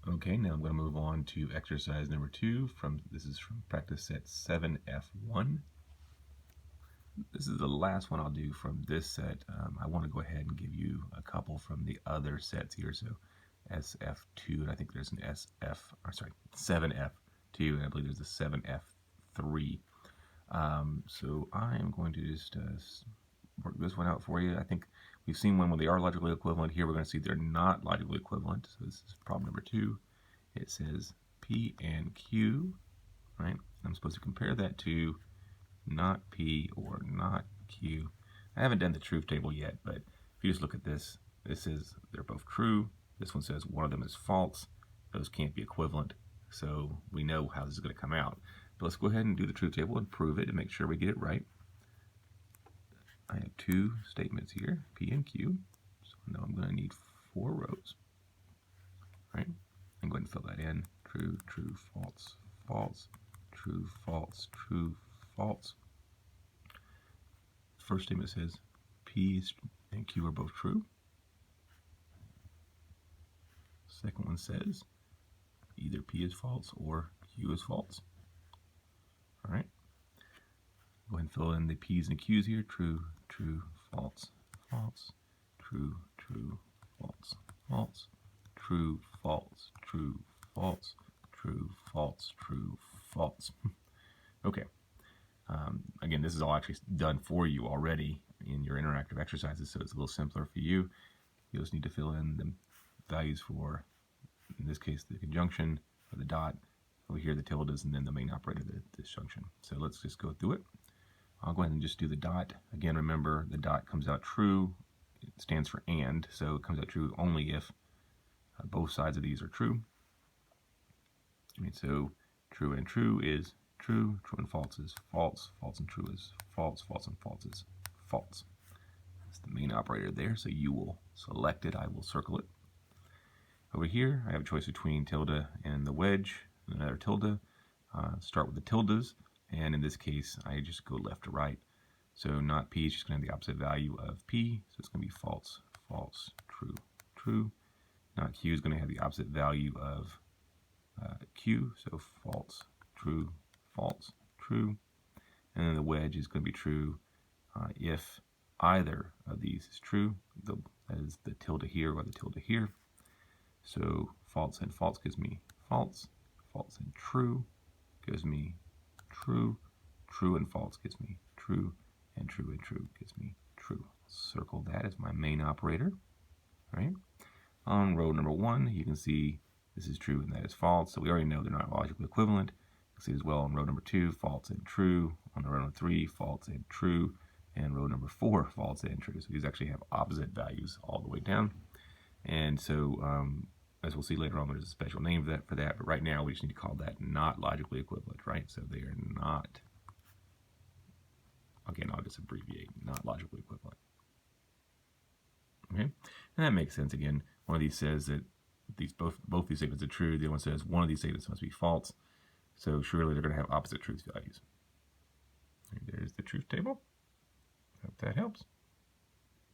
Okay, now I'm going to move on to exercise number 2. This is from practice set 7F1. This is the last one I'll do from this set. I want to go ahead and give you a couple from the other sets here. So SF2, and I think there's an 7F2, and I believe there's a 7F3. So I am going to just work this one out for you. I think we've seen one where they are logically equivalent. Here we're going to see they're not logically equivalent. So this is problem number 2. It says P and Q, right? I'm supposed to compare that to not P or not Q. I haven't done the truth table yet, but if you just look at this, this is they're both true. This one says one of them is false. Those can't be equivalent, so we know how this is going to come out. But let's go ahead and do the truth table and prove it and make sure we get it right. I have 2 statements here, P and Q. So now I'm going to need 4 rows. Right? I'm going to fill that in. True, true, false, false, true, false, true, false. First statement says P and Q are both true. Second one says either P is false or Q is false. All right. Go ahead and fill in the P's and Q's here. True, true, false, false, true, true, false, false, true, false, true, false, true, false, true, false. Okay. Again, this is all actually done for you already in your interactive exercises, so it's a little simpler for you. You just need to fill in the values for, in this case, the conjunction, or the dot, over here the tildes, and then the main operator, the disjunction. So let's just go through it. I'll go ahead and just do the dot. Again, remember, the dot comes out true. It stands for and, so it comes out true only if both sides of these are true. So true and true is true, true and false is false, false and true is false, false and false is false. That's the main operator there, so you will select it, I will circle it. Over here, I have a choice between tilde and the wedge, and another tilde. Start with the tildes, and in this case, I just go left to right. So not P is just going to have the opposite value of P, so it's going to be false, false, true, true. Not Q is going to have the opposite value of Q, so false, true, false, true. And then the wedge is going to be true if either of these is true. That is the tilde here or the tilde here. So false and false gives me false, false and true gives me true, true and false gives me true, and true gives me true. Circle that as my main operator. Right? On row number 1, you can see this is true and that is false, so we already know they're not logically equivalent. You can see as well on row number 2, false and true. On row number 3, false and true. And row number 4, false and true. So these actually have opposite values all the way down. And so, as we'll see later on, there's a special name for that, but right now we just need to call that not logically equivalent, right? So they are not, again, I'll just abbreviate, not logically equivalent. Okay, and that makes sense. Again, one of these says that both these statements are true. The other one says one of these statements must be false. So surely they're going to have opposite truth values. And there's the truth table. Hope that helps.